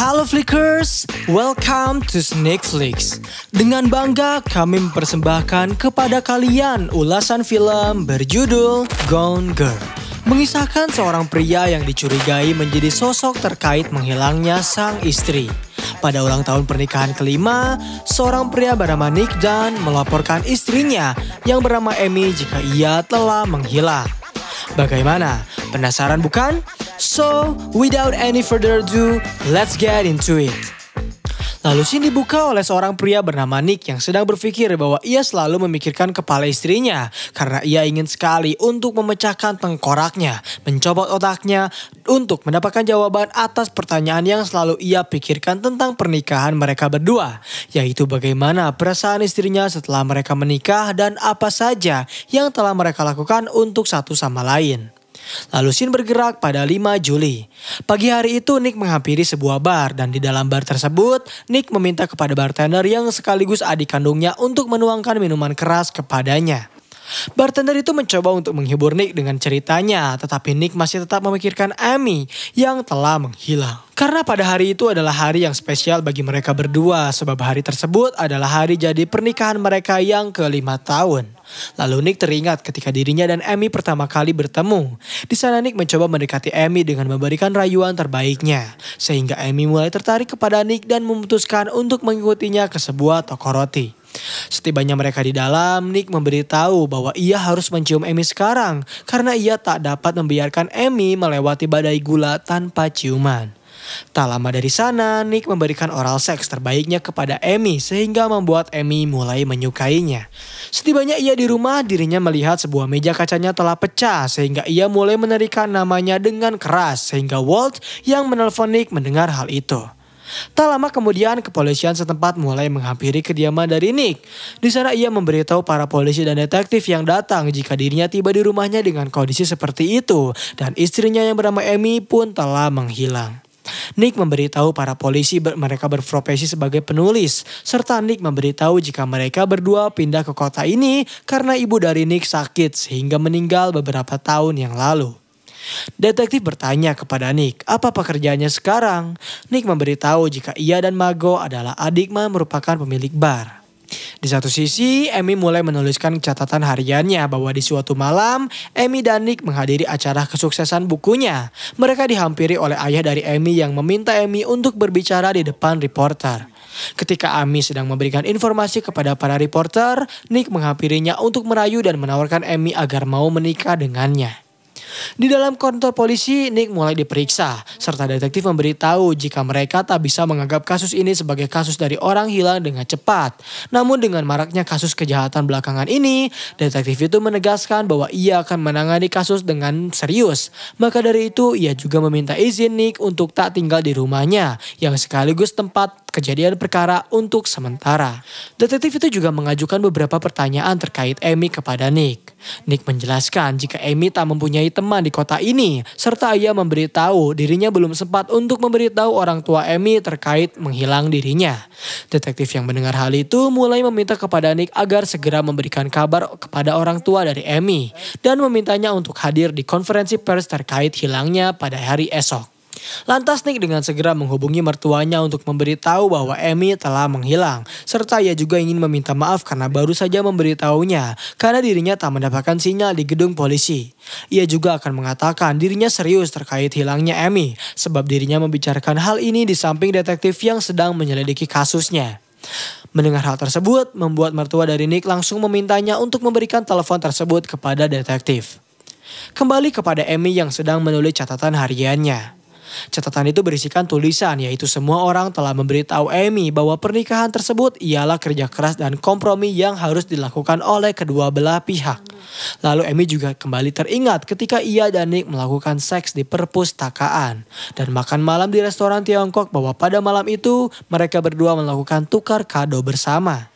Halo Flickers, welcome to Snakeflix. Dengan bangga kami mempersembahkan kepada kalian ulasan film berjudul Gone Girl. Mengisahkan seorang pria yang dicurigai menjadi sosok terkait menghilangnya sang istri. Pada ulang tahun pernikahan kelima, seorang pria bernama Nick Dunn melaporkan istrinya yang bernama Amy jika ia telah menghilang. Bagaimana? Penasaran bukan? So, without any further ado, let's get into it. Lalu scene dibuka oleh seorang pria bernama Nick yang sedang berpikir bahwa ia selalu memikirkan kepala istrinya karena ia ingin sekali untuk memecahkan tengkoraknya, mencopot otaknya untuk mendapatkan jawaban atas pertanyaan yang selalu ia pikirkan tentang pernikahan mereka berdua, yaitu bagaimana perasaan istrinya setelah mereka menikah dan apa saja yang telah mereka lakukan untuk satu sama lain. Lalu scene bergerak pada 5 Juli. Pagi hari itu Nick menghampiri sebuah bar dan di dalam bar tersebut Nick meminta kepada bartender yang sekaligus adik kandungnya untuk menuangkan minuman keras kepadanya. Bartender itu mencoba untuk menghibur Nick dengan ceritanya, tetapi Nick masih tetap memikirkan Amy yang telah menghilang. Karena pada hari itu adalah hari yang spesial bagi mereka berdua, sebab hari tersebut adalah hari jadi pernikahan mereka yang ke-5 tahun. Lalu Nick teringat ketika dirinya dan Amy pertama kali bertemu. Di sana Nick mencoba mendekati Amy dengan memberikan rayuan terbaiknya, sehingga Amy mulai tertarik kepada Nick dan memutuskan untuk mengikutinya ke sebuah toko roti. Setibanya mereka di dalam, Nick memberitahu bahwa ia harus mencium Amy sekarang karena ia tak dapat membiarkan Amy melewati badai gula tanpa ciuman. Tak lama dari sana, Nick memberikan oral seks terbaiknya kepada Amy sehingga membuat Amy mulai menyukainya. Setibanya ia di rumah, dirinya melihat sebuah meja kacanya telah pecah sehingga ia mulai menerikan namanya dengan keras sehingga Walt yang menelpon Nick mendengar hal itu. Tak lama kemudian kepolisian setempat mulai menghampiri kediaman dari Nick. Di sana ia memberitahu para polisi dan detektif yang datang jika dirinya tiba di rumahnya dengan kondisi seperti itu dan istrinya yang bernama Amy pun telah menghilang. Nick memberitahu para polisi mereka berprofesi sebagai penulis, serta Nick memberitahu jika mereka berdua pindah ke kota ini karena ibu dari Nick sakit sehingga meninggal beberapa tahun yang lalu. Detektif bertanya kepada Nick, apa pekerjaannya sekarang? Nick memberitahu jika ia dan Margot adalah adik merupakan pemilik bar. Di satu sisi, Amy mulai menuliskan catatan hariannya bahwa di suatu malam, Amy dan Nick menghadiri acara kesuksesan bukunya. Mereka dihampiri oleh ayah dari Amy yang meminta Amy untuk berbicara di depan reporter. Ketika Amy sedang memberikan informasi kepada para reporter, Nick menghampirinya untuk merayu dan menawarkan Amy agar mau menikah dengannya. Di dalam kantor polisi, Nick mulai diperiksa, serta detektif memberitahu jika mereka tak bisa menganggap kasus ini sebagai kasus dari orang hilang dengan cepat. Namun dengan maraknya kasus kejahatan belakangan ini, detektif itu menegaskan bahwa ia akan menangani kasus dengan serius. Maka dari itu, ia juga meminta izin Nick untuk tak tinggal di rumahnya, yang sekaligus tempat kejadian perkara untuk sementara. Detektif itu juga mengajukan beberapa pertanyaan terkait Amy kepada Nick. Nick menjelaskan jika Amy tak mempunyai teman di kota ini, serta ia memberitahu dirinya belum sempat untuk memberitahu orang tua Amy terkait menghilang dirinya. Detektif yang mendengar hal itu mulai meminta kepada Nick agar segera memberikan kabar kepada orang tua dari Amy dan memintanya untuk hadir di konferensi pers terkait hilangnya pada hari esok. Lantas Nick dengan segera menghubungi mertuanya untuk memberitahu bahwa Amy telah menghilang. Serta ia juga ingin meminta maaf karena baru saja memberitahunya karena dirinya tak mendapatkan sinyal di gedung polisi. Ia juga akan mengatakan dirinya serius terkait hilangnya Amy sebab dirinya membicarakan hal ini di samping detektif yang sedang menyelidiki kasusnya. Mendengar hal tersebut membuat mertua dari Nick langsung memintanya untuk memberikan telepon tersebut kepada detektif. Kembali kepada Amy yang sedang menulis catatan hariannya. Catatan itu berisikan tulisan yaitu semua orang telah memberitahu Amy bahwa pernikahan tersebut ialah kerja keras dan kompromi yang harus dilakukan oleh kedua belah pihak. Lalu Amy juga kembali teringat ketika ia dan Nick melakukan seks di perpustakaan dan makan malam di restoran Tiongkok bahwa pada malam itu mereka berdua melakukan tukar kado bersama.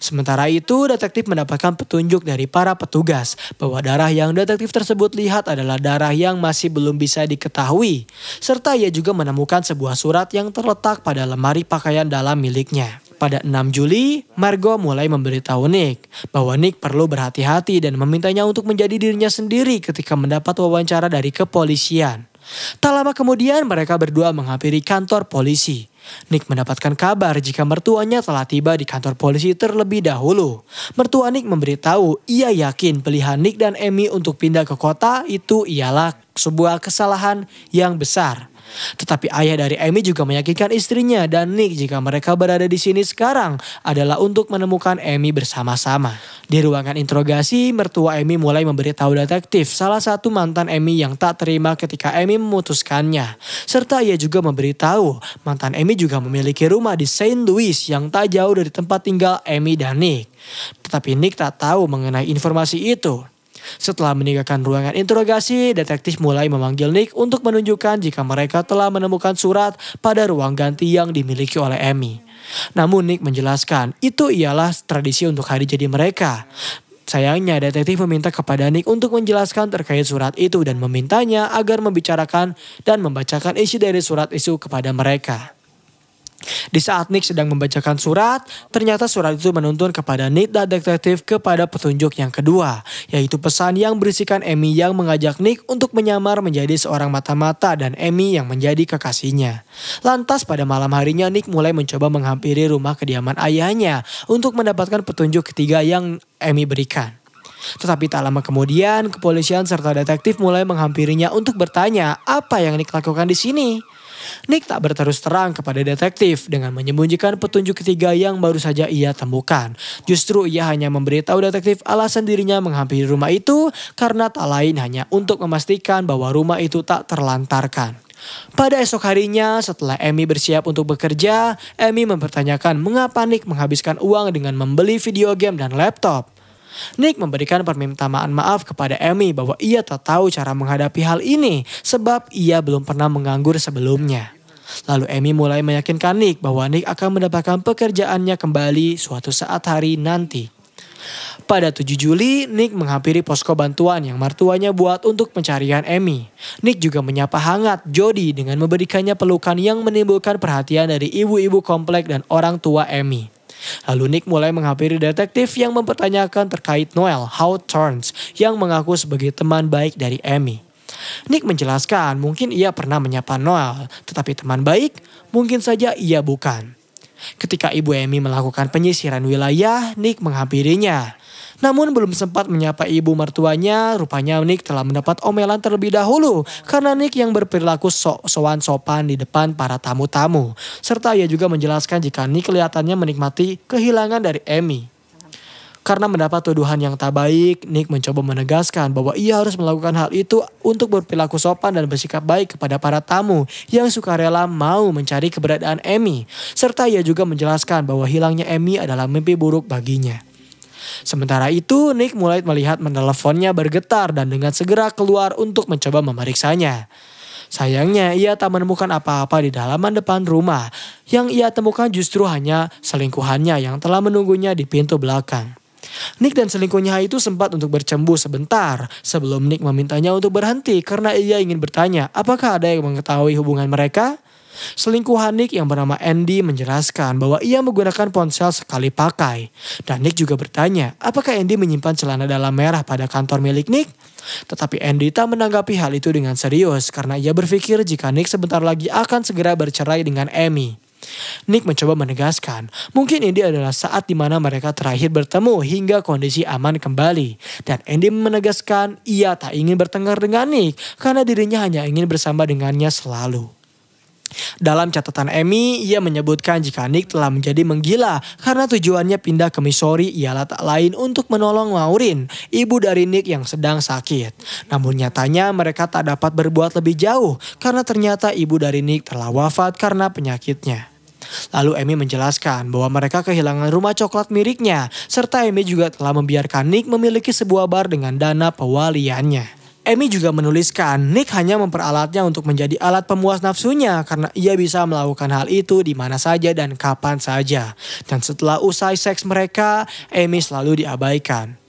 Sementara itu, detektif mendapatkan petunjuk dari para petugas bahwa darah yang detektif tersebut lihat adalah darah yang masih belum bisa diketahui. Serta ia juga menemukan sebuah surat yang terletak pada lemari pakaian dalam miliknya. Pada 6 Juli, Margot mulai memberitahu Nick bahwa Nick perlu berhati-hati dan memintanya untuk menjadi dirinya sendiri ketika mendapat wawancara dari kepolisian. Tak lama kemudian mereka berdua menghampiri kantor polisi. Nick mendapatkan kabar jika mertuanya telah tiba di kantor polisi terlebih dahulu. Mertua Nick memberitahu ia yakin pilihan Nick dan Amy untuk pindah ke kota itu ialah sebuah kesalahan yang besar. Tetapi ayah dari Amy juga meyakinkan istrinya dan Nick jika mereka berada di sini sekarang adalah untuk menemukan Amy bersama-sama. Di ruangan interogasi, mertua Amy mulai memberitahu detektif salah satu mantan Amy yang tak terima ketika Amy memutuskannya. Serta ia juga memberitahu mantan Amy juga memiliki rumah di Saint Louis yang tak jauh dari tempat tinggal Amy dan Nick. Tetapi Nick tak tahu mengenai informasi itu. Setelah meninggalkan ruangan interogasi, detektif mulai memanggil Nick untuk menunjukkan jika mereka telah menemukan surat pada ruang ganti yang dimiliki oleh Amy. Namun Nick menjelaskan itu ialah tradisi untuk hari jadi mereka. Sayangnya detektif meminta kepada Nick untuk menjelaskan terkait surat itu dan memintanya agar membicarakan dan membacakan isi dari surat itu kepada mereka. Di saat Nick sedang membacakan surat, ternyata surat itu menuntun kepada Nick dan detektif kepada petunjuk yang kedua, yaitu pesan yang berisikan Amy yang mengajak Nick untuk menyamar menjadi seorang mata-mata dan Amy yang menjadi kekasihnya. Lantas pada malam harinya Nick mulai mencoba menghampiri rumah kediaman ayahnya untuk mendapatkan petunjuk ketiga yang Amy berikan. Tetapi tak lama kemudian, kepolisian serta detektif mulai menghampirinya untuk bertanya apa yang Nick lakukan di sini. Nick tak berterus terang kepada detektif dengan menyembunyikan petunjuk ketiga yang baru saja ia temukan. Justru ia hanya memberitahu detektif alasan dirinya menghampiri rumah itu karena tak lain hanya untuk memastikan bahwa rumah itu tak terlantarkan. Pada esok harinya setelah Amy bersiap untuk bekerja, Amy mempertanyakan mengapa Nick menghabiskan uang dengan membeli video game dan laptop. Nick memberikan permintaan maaf kepada Amy bahwa ia tak tahu cara menghadapi hal ini sebab ia belum pernah menganggur sebelumnya. Lalu Amy mulai meyakinkan Nick bahwa Nick akan mendapatkan pekerjaannya kembali suatu saat hari nanti. Pada 7 Juli, Nick menghampiri posko bantuan yang mertuanya buat untuk pencarian Amy. Nick juga menyapa hangat Jody dengan memberikannya pelukan yang menimbulkan perhatian dari ibu-ibu komplek dan orang tua Amy. Lalu Nick mulai menghampiri detektif yang mempertanyakan terkait Noel Hawthorne yang mengaku sebagai teman baik dari Amy. Nick menjelaskan mungkin ia pernah menyapa Noel, tetapi teman baik mungkin saja ia bukan. Ketika ibu Amy melakukan penyisiran wilayah, Nick menghampirinya. Namun belum sempat menyapa ibu mertuanya, rupanya Nick telah mendapat omelan terlebih dahulu karena Nick yang berperilaku sowan sopan di depan para tamu-tamu. Serta ia juga menjelaskan jika Nick kelihatannya menikmati kehilangan dari Amy. Karena mendapat tuduhan yang tak baik, Nick mencoba menegaskan bahwa ia harus melakukan hal itu untuk berperilaku sopan dan bersikap baik kepada para tamu yang sukarela mau mencari keberadaan Amy. Serta ia juga menjelaskan bahwa hilangnya Amy adalah mimpi buruk baginya. Sementara itu, Nick mulai melihat meneleponnya bergetar dan dengan segera keluar untuk mencoba memeriksanya. Sayangnya, ia tak menemukan apa-apa di halaman depan rumah. Yang ia temukan justru hanya selingkuhannya yang telah menunggunya di pintu belakang. Nick dan selingkuhnya itu sempat untuk bercembu sebentar sebelum Nick memintanya untuk berhenti karena ia ingin bertanya apakah ada yang mengetahui hubungan mereka. Selingkuhan Nick yang bernama Andy menjelaskan bahwa ia menggunakan ponsel sekali pakai. Dan Nick juga bertanya apakah Andy menyimpan celana dalam merah pada kantor milik Nick. Tetapi Andy tak menanggapi hal itu dengan serius karena ia berpikir jika Nick sebentar lagi akan segera bercerai dengan Amy. Nick mencoba menegaskan mungkin ini adalah saat di mana mereka terakhir bertemu hingga kondisi aman kembali. Dan Andy menegaskan ia tak ingin bertengkar dengan Nick karena dirinya hanya ingin bersama dengannya selalu. Dalam catatan Amy, ia menyebutkan jika Nick telah menjadi menggila karena tujuannya pindah ke Missouri ialah tak lain untuk menolong Maureen, ibu dari Nick yang sedang sakit. Namun nyatanya mereka tak dapat berbuat lebih jauh karena ternyata ibu dari Nick telah wafat karena penyakitnya. Lalu Amy menjelaskan bahwa mereka kehilangan rumah coklat miliknya, serta Amy juga telah membiarkan Nick memiliki sebuah bar dengan dana pewaliannya. Amy juga menuliskan Nick hanya memperalatnya untuk menjadi alat pemuas nafsunya karena ia bisa melakukan hal itu di mana saja dan kapan saja. Dan setelah usai seks mereka, Amy selalu diabaikan.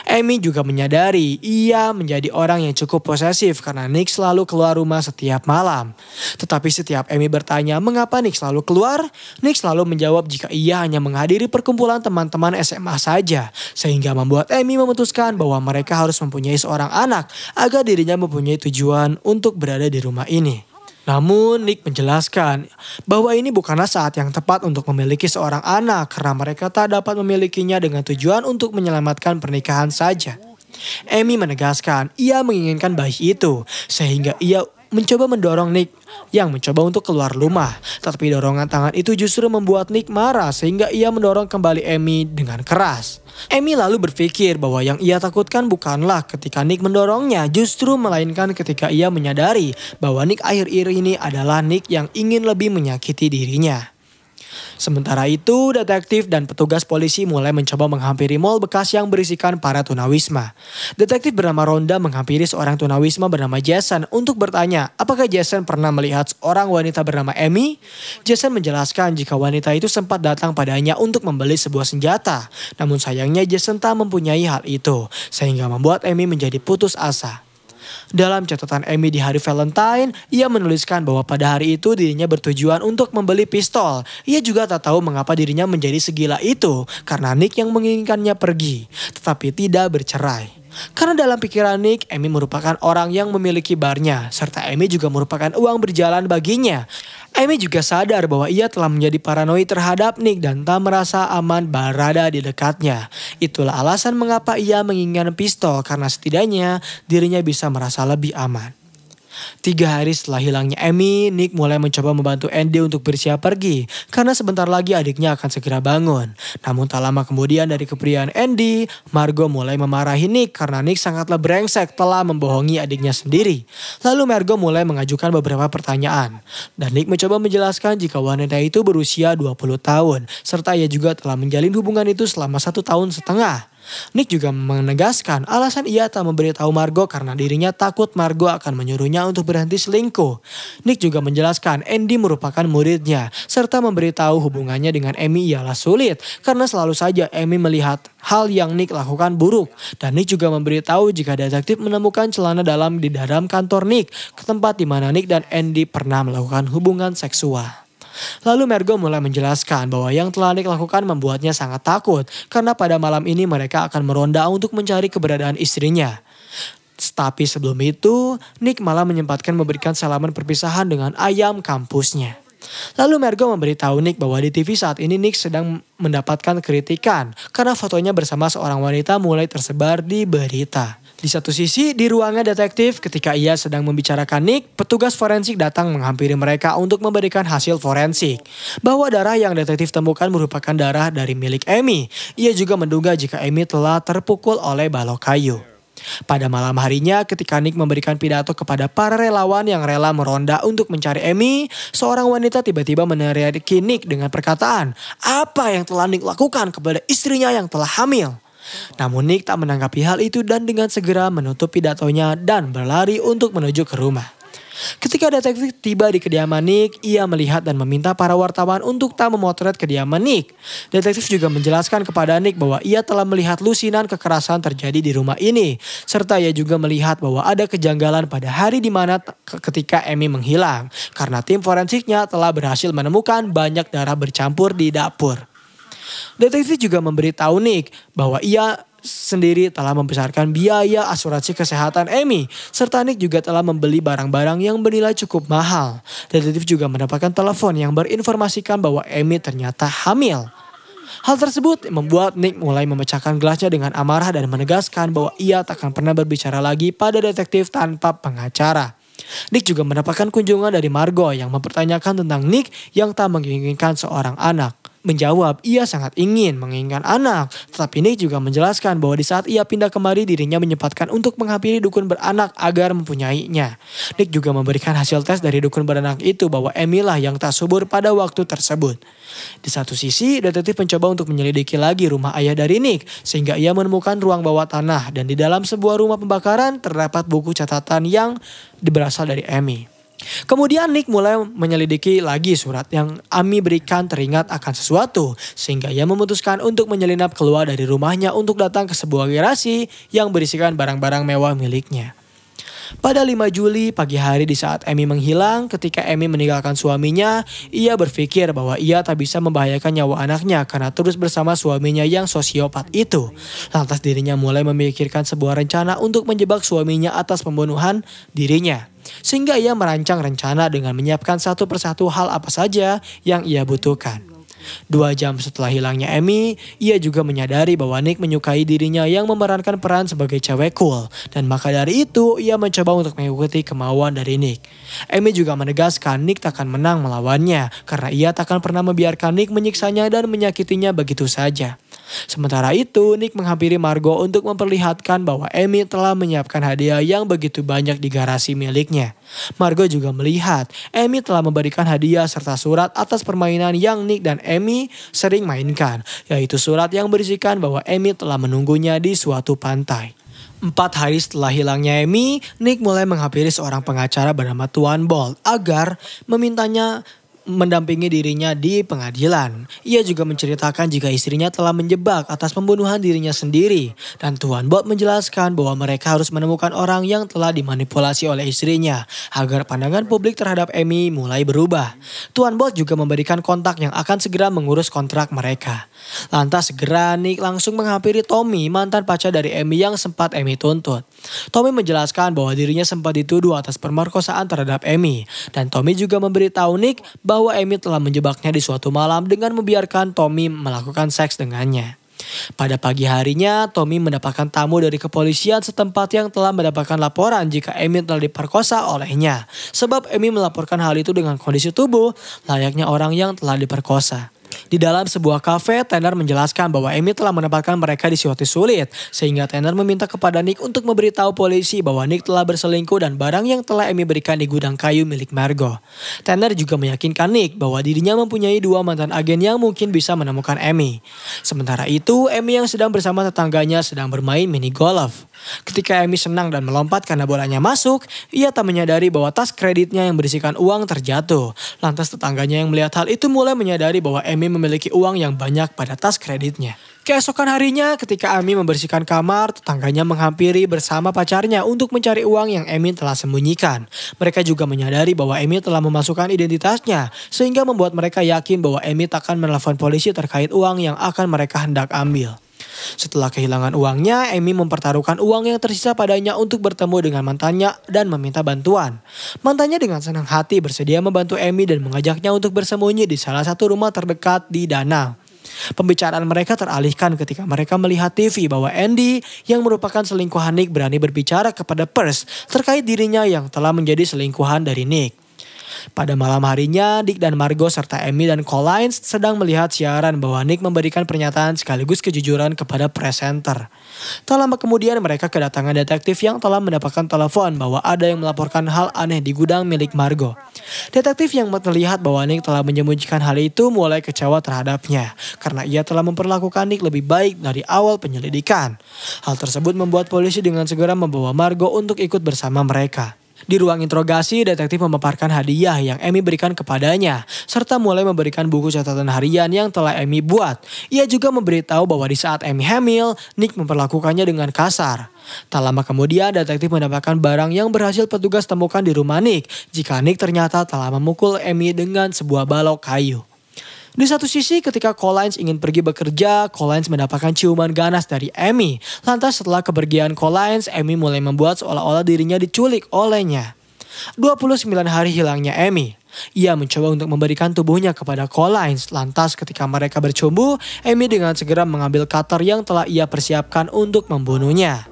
Amy juga menyadari ia menjadi orang yang cukup posesif karena Nick selalu keluar rumah setiap malam. Tetapi setiap Amy bertanya mengapa Nick selalu keluar, Nick selalu menjawab jika ia hanya menghadiri perkumpulan teman-teman SMA saja. Sehingga membuat Amy memutuskan bahwa mereka harus mempunyai seorang anak agar dirinya mempunyai tujuan untuk berada di rumah ini. Namun Nick menjelaskan bahwa ini bukanlah saat yang tepat untuk memiliki seorang anak karena mereka tak dapat memilikinya dengan tujuan untuk menyelamatkan pernikahan saja. Amy menegaskan ia menginginkan bayi itu sehingga ia mencoba mendorong Nick yang mencoba untuk keluar rumah. Tetapi dorongan tangan itu justru membuat Nick marah sehingga ia mendorong kembali Amy dengan keras. Amy lalu berpikir bahwa yang ia takutkan bukanlah ketika Nick mendorongnya, justru melainkan ketika ia menyadari bahwa Nick akhir-akhir ini adalah Nick yang ingin lebih menyakiti dirinya. Sementara itu, detektif dan petugas polisi mulai mencoba menghampiri mal bekas yang berisikan para tunawisma. Detektif bernama Rhonda menghampiri seorang tunawisma bernama Jason untuk bertanya apakah Jason pernah melihat seorang wanita bernama Amy. Jason menjelaskan jika wanita itu sempat datang padanya untuk membeli sebuah senjata. Namun sayangnya Jason tak mempunyai hal itu, sehingga membuat Amy menjadi putus asa. Dalam catatan Amy di hari Valentine, ia menuliskan bahwa pada hari itu dirinya bertujuan untuk membeli pistol. Ia juga tak tahu mengapa dirinya menjadi segila itu karena Nick yang menginginkannya pergi, tetapi tidak bercerai. Karena dalam pikiran Nick, Amy merupakan orang yang memiliki barnya, serta Amy juga merupakan uang berjalan baginya. Amy juga sadar bahwa ia telah menjadi paranoid terhadap Nick dan tak merasa aman berada di dekatnya. Itulah alasan mengapa ia menginginkan pistol karena setidaknya dirinya bisa merasa lebih aman. 3 hari setelah hilangnya Amy, Nick mulai mencoba membantu Andy untuk bersiap pergi karena sebentar lagi adiknya akan segera bangun. Namun tak lama kemudian dari kepergian Andy, Margot mulai memarahi Nick karena Nick sangatlah brengsek telah membohongi adiknya sendiri. Lalu Margot mulai mengajukan beberapa pertanyaan dan Nick mencoba menjelaskan jika wanita itu berusia 20 tahun serta ia juga telah menjalin hubungan itu selama 1,5 tahun. Nick juga menegaskan alasan ia tak memberitahu Margot karena dirinya takut Margot akan menyuruhnya untuk berhenti selingkuh. Nick juga menjelaskan Andy merupakan muridnya serta memberitahu hubungannya dengan Amy ialah sulit karena selalu saja Amy melihat hal yang Nick lakukan buruk. Dan Nick juga memberitahu jika detektif menemukan celana dalam di dalam kantor Nick, ke tempat di mana Nick dan Andy pernah melakukan hubungan seksual. Lalu Margot mulai menjelaskan bahwa yang telah Nick lakukan membuatnya sangat takut karena pada malam ini mereka akan meronda untuk mencari keberadaan istrinya. Tapi sebelum itu, Nick malah menyempatkan memberikan salaman perpisahan dengan ayam kampusnya. Lalu Margot memberitahu Nick bahwa di TV saat ini Nick sedang mendapatkan kritikan karena fotonya bersama seorang wanita mulai tersebar di berita. Di satu sisi, di ruangan detektif ketika ia sedang membicarakan Nick, petugas forensik datang menghampiri mereka untuk memberikan hasil forensik. Bahwa darah yang detektif temukan merupakan darah dari milik Amy. Ia juga menduga jika Amy telah terpukul oleh balok kayu. Pada malam harinya ketika Nick memberikan pidato kepada para relawan yang rela meronda untuk mencari Amy, seorang wanita tiba-tiba meneriaki Nick dengan perkataan, "Apa yang telah Nick lakukan kepada istrinya yang telah hamil?" Namun Nick tak menanggapi hal itu dan dengan segera menutup pidatonya dan berlari untuk menuju ke rumah. Ketika detektif tiba di kediaman Nick, ia melihat dan meminta para wartawan untuk tak memotret kediaman Nick. Detektif juga menjelaskan kepada Nick bahwa ia telah melihat lusinan kekerasan terjadi di rumah ini. Serta ia juga melihat bahwa ada kejanggalan pada hari di mana ketika Amy menghilang. Karena tim forensiknya telah berhasil menemukan banyak darah bercampur di dapur. Detektif juga memberitahu Nick bahwa ia sendiri telah membesarkan biaya asuransi kesehatan Amy. Serta Nick juga telah membeli barang-barang yang bernilai cukup mahal. Detektif juga mendapatkan telepon yang berinformasikan bahwa Amy ternyata hamil. Hal tersebut membuat Nick mulai memecahkan gelasnya dengan amarah dan menegaskan bahwa ia tak akan pernah berbicara lagi pada detektif tanpa pengacara. Nick juga mendapatkan kunjungan dari Margot yang mempertanyakan tentang Nick yang tak menginginkan seorang anak. Menjawab, ia sangat ingin menginginkan anak. Tetapi Nick juga menjelaskan bahwa di saat ia pindah kemari dirinya menyempatkan untuk menghampiri dukun beranak agar mempunyainya. Nick juga memberikan hasil tes dari dukun beranak itu bahwa Amy lah yang tak subur pada waktu tersebut. Di satu sisi, detektif mencoba untuk menyelidiki lagi rumah ayah dari Nick sehingga ia menemukan ruang bawah tanah dan di dalam sebuah rumah pembakaran terdapat buku catatan yang berasal dari Amy. Kemudian Nick mulai menyelidiki lagi surat yang Amy berikan teringat akan sesuatu. Sehingga ia memutuskan untuk menyelinap keluar dari rumahnya untuk datang ke sebuah garasi yang berisikan barang-barang mewah miliknya. Pada 5 Juli pagi hari di saat Amy menghilang, ketika Amy meninggalkan suaminya, ia berpikir bahwa ia tak bisa membahayakan nyawa anaknya karena terus bersama suaminya yang sosiopat itu. Lantas dirinya mulai memikirkan sebuah rencana untuk menjebak suaminya atas pembunuhan dirinya. Sehingga ia merancang rencana dengan menyiapkan satu persatu hal apa saja yang ia butuhkan. 2 jam setelah hilangnya Amy, ia juga menyadari bahwa Nick menyukai dirinya yang memerankan peran sebagai cewek cool. Dan maka dari itu, ia mencoba untuk mengikuti kemauan dari Nick. Amy juga menegaskan Nick takkan menang melawannya, karena ia takkan pernah membiarkan Nick menyiksanya dan menyakitinya begitu saja. Sementara itu, Nick menghampiri Margot untuk memperlihatkan bahwa Amy telah menyiapkan hadiah yang begitu banyak di garasi miliknya. Margot juga melihat Amy telah memberikan hadiah serta surat atas permainan yang Nick dan Amy sering mainkan, yaitu surat yang berisikan bahwa Amy telah menunggunya di suatu pantai. 4 hari setelah hilangnya Amy, Nick mulai menghampiri seorang pengacara bernama Tuan Bolt agar memintanya mendampingi dirinya di pengadilan. Ia juga menceritakan jika istrinya telah menjebak atas pembunuhan dirinya sendiri. Dan Tuan Bolt menjelaskan bahwa mereka harus menemukan orang yang telah dimanipulasi oleh istrinya agar pandangan publik terhadap Amy mulai berubah. Tuan Bolt juga memberikan kontak yang akan segera mengurus kontrak mereka. Lantas segera Nick langsung menghampiri Tommy, mantan pacar dari Amy yang sempat Amy tuntut. Tommy menjelaskan bahwa dirinya sempat dituduh atas pemerkosaan terhadap Amy. Dan Tommy juga memberitahu Nick bahwa Amy telah menjebaknya di suatu malam dengan membiarkan Tommy melakukan seks dengannya. Pada pagi harinya, Tommy mendapatkan tamu dari kepolisian setempat yang telah mendapatkan laporan jika Amy telah diperkosa olehnya. Sebab Amy melaporkan hal itu dengan kondisi tubuh layaknya orang yang telah diperkosa. Di dalam sebuah kafe, Tanner menjelaskan bahwa Amy telah menempatkan mereka di situasi sulit. Sehingga Tanner meminta kepada Nick untuk memberitahu polisi bahwa Nick telah berselingkuh dan barang yang telah Amy berikan di gudang kayu milik Margot. Tanner juga meyakinkan Nick bahwa dirinya mempunyai 2 mantan agen yang mungkin bisa menemukan Amy. Sementara itu, Amy yang sedang bersama tetangganya sedang bermain mini golf. Ketika Amy senang dan melompat karena bolanya masuk, ia tak menyadari bahwa tas kreditnya yang berisikan uang terjatuh. Lantas tetangganya yang melihat hal itu mulai menyadari bahwa Amy memiliki uang yang banyak pada tas kreditnya. Keesokan harinya ketika Amy membersihkan kamar, tetangganya menghampiri bersama pacarnya untuk mencari uang yang Amy telah sembunyikan. Mereka juga menyadari bahwa Amy telah memasukkan identitasnya, sehingga membuat mereka yakin bahwa Amy takkan menelpon polisi terkait uang yang akan mereka hendak ambil. Setelah kehilangan uangnya, Amy mempertaruhkan uang yang tersisa padanya untuk bertemu dengan mantannya dan meminta bantuan. Mantannya dengan senang hati bersedia membantu Amy dan mengajaknya untuk bersembunyi di salah satu rumah terdekat di danau. Pembicaraan mereka teralihkan ketika mereka melihat TV bahwa Andy yang merupakan selingkuhan Nick berani berbicara kepada Percy terkait dirinya yang telah menjadi selingkuhan dari Nick. Pada malam harinya, Dick dan Margot serta Amy dan Collins sedang melihat siaran bahwa Nick memberikan pernyataan sekaligus kejujuran kepada presenter. Tak lama kemudian mereka kedatangan detektif yang telah mendapatkan telepon bahwa ada yang melaporkan hal aneh di gudang milik Margot. Detektif yang melihat bahwa Nick telah menyembunyikan hal itu mulai kecewa terhadapnya karena ia telah memperlakukan Nick lebih baik dari awal penyelidikan. Hal tersebut membuat polisi dengan segera membawa Margot untuk ikut bersama mereka. Di ruang interogasi, detektif memaparkan hadiah yang Amy berikan kepadanya, serta mulai memberikan buku catatan harian yang telah Amy buat. Ia juga memberitahu bahwa di saat Amy hamil, Nick memperlakukannya dengan kasar. Tak lama kemudian, detektif mendapatkan barang yang berhasil petugas temukan di rumah Nick, jika Nick ternyata telah memukul Amy dengan sebuah balok kayu. Di satu sisi ketika Collins ingin pergi bekerja, Collins mendapatkan ciuman ganas dari Amy. Lantas setelah kepergian Collins, Amy mulai membuat seolah-olah dirinya diculik olehnya. 29 hari hilangnya Amy. Ia mencoba untuk memberikan tubuhnya kepada Collins. Lantas ketika mereka bercumbu, Amy dengan segera mengambil cutter yang telah ia persiapkan untuk membunuhnya.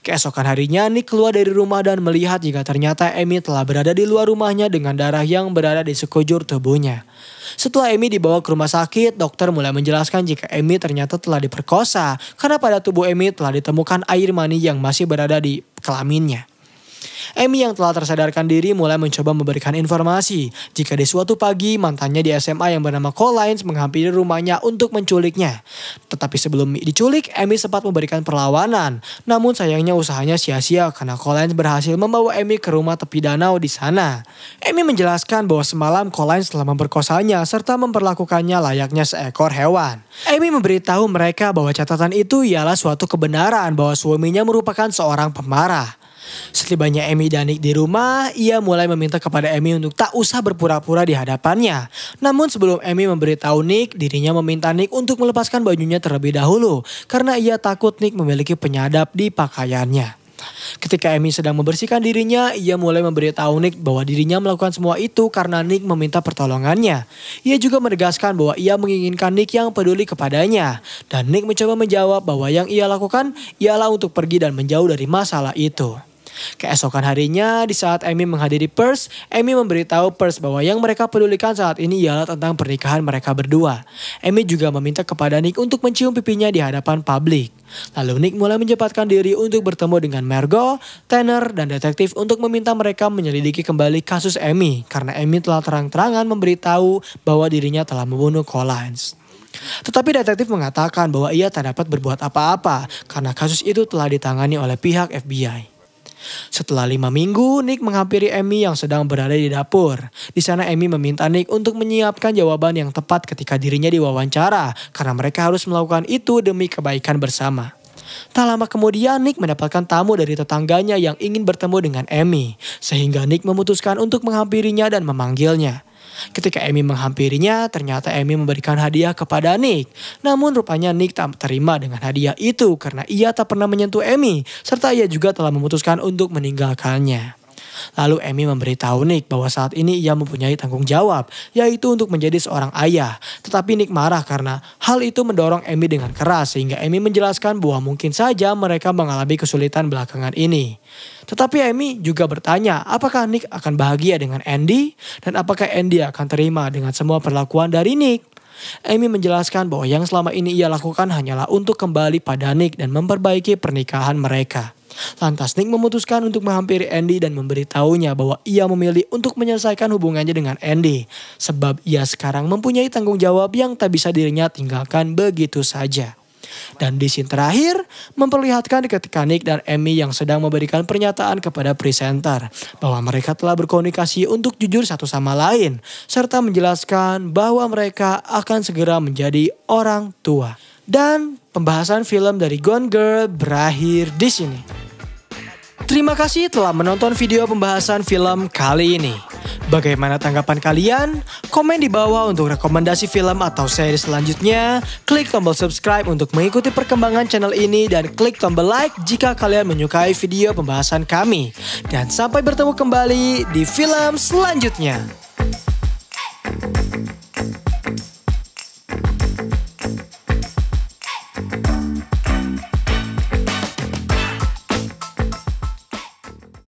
Keesokan harinya, Nick keluar dari rumah dan melihat jika ternyata Amy telah berada di luar rumahnya dengan darah yang berada di sekujur tubuhnya. Setelah Amy dibawa ke rumah sakit, dokter mulai menjelaskan jika Amy ternyata telah diperkosa karena pada tubuh Amy telah ditemukan air mani yang masih berada di kelaminnya. Amy yang telah tersadarkan diri mulai mencoba memberikan informasi jika di suatu pagi mantannya di SMA yang bernama Collins menghampiri rumahnya untuk menculiknya. Tetapi sebelum diculik, Amy sempat memberikan perlawanan. Namun sayangnya usahanya sia-sia karena Collins berhasil membawa Amy ke rumah tepi danau di sana. Amy menjelaskan bahwa semalam Collins telah memperkosanya serta memperlakukannya layaknya seekor hewan. Amy memberitahu mereka bahwa catatan itu ialah suatu kebenaran bahwa suaminya merupakan seorang pemarah. Setibanya Amy dan Nick di rumah, ia mulai meminta kepada Amy untuk tak usah berpura-pura di hadapannya. Namun sebelum Amy memberitahu Nick, dirinya meminta Nick untuk melepaskan bajunya terlebih dahulu karena ia takut Nick memiliki penyadap di pakaiannya. Ketika Amy sedang membersihkan dirinya, ia mulai memberitahu Nick bahwa dirinya melakukan semua itu karena Nick meminta pertolongannya. Ia juga menegaskan bahwa ia menginginkan Nick yang peduli kepadanya. Dan Nick mencoba menjawab bahwa yang ia lakukan ialah untuk pergi dan menjauh dari masalah itu. Keesokan harinya, di saat Amy menghadiri Percy, Amy memberitahu Percy bahwa yang mereka pedulikan saat ini ialah tentang pernikahan mereka berdua. Amy juga meminta kepada Nick untuk mencium pipinya di hadapan publik. Lalu Nick mulai menyempatkan diri untuk bertemu dengan Margot, Tanner, dan detektif untuk meminta mereka menyelidiki kembali kasus Amy karena Amy telah terang-terangan memberitahu bahwa dirinya telah membunuh Collins. Tetapi detektif mengatakan bahwa ia tak dapat berbuat apa-apa karena kasus itu telah ditangani oleh pihak FBI. Setelah 5 minggu, Nick menghampiri Amy yang sedang berada di dapur. Di sana Amy meminta Nick untuk menyiapkan jawaban yang tepat ketika dirinya diwawancara karena mereka harus melakukan itu demi kebaikan bersama. Tak lama kemudian Nick mendapatkan tamu dari tetangganya yang ingin bertemu dengan Amy, sehingga Nick memutuskan untuk menghampirinya dan memanggilnya. Ketika Amy menghampirinya, ternyata Amy memberikan hadiah kepada Nick. Namun rupanya Nick tak terima dengan hadiah itu karena ia tak pernah menyentuh Amy, serta ia juga telah memutuskan untuk meninggalkannya. Lalu Amy memberitahu Nick bahwa saat ini ia mempunyai tanggung jawab, yaitu untuk menjadi seorang ayah. Tetapi Nick marah karena hal itu mendorong Amy dengan keras, sehingga Amy menjelaskan bahwa mungkin saja mereka mengalami kesulitan belakangan ini. Tetapi Amy juga bertanya apakah Nick akan bahagia dengan Andy dan apakah Andy akan terima dengan semua perlakuan dari Nick. Amy menjelaskan bahwa yang selama ini ia lakukan hanyalah untuk kembali pada Nick dan memperbaiki pernikahan mereka. Lantas Nick memutuskan untuk menghampiri Andy dan memberitahunya bahwa ia memilih untuk menyelesaikan hubungannya dengan Andy. Sebab ia sekarang mempunyai tanggung jawab yang tak bisa dirinya tinggalkan begitu saja. Dan di scene terakhir memperlihatkan ketika Nick dan Amy yang sedang memberikan pernyataan kepada presenter bahwa mereka telah berkomunikasi untuk jujur satu sama lain serta menjelaskan bahwa mereka akan segera menjadi orang tua. Dan pembahasan film dari Gone Girl berakhir di sini. Terima kasih telah menonton video pembahasan film kali ini. Bagaimana tanggapan kalian? Komen di bawah untuk rekomendasi film atau seri selanjutnya. Klik tombol subscribe untuk mengikuti perkembangan channel ini dan klik tombol like jika kalian menyukai video pembahasan kami. Dan sampai bertemu kembali di film selanjutnya.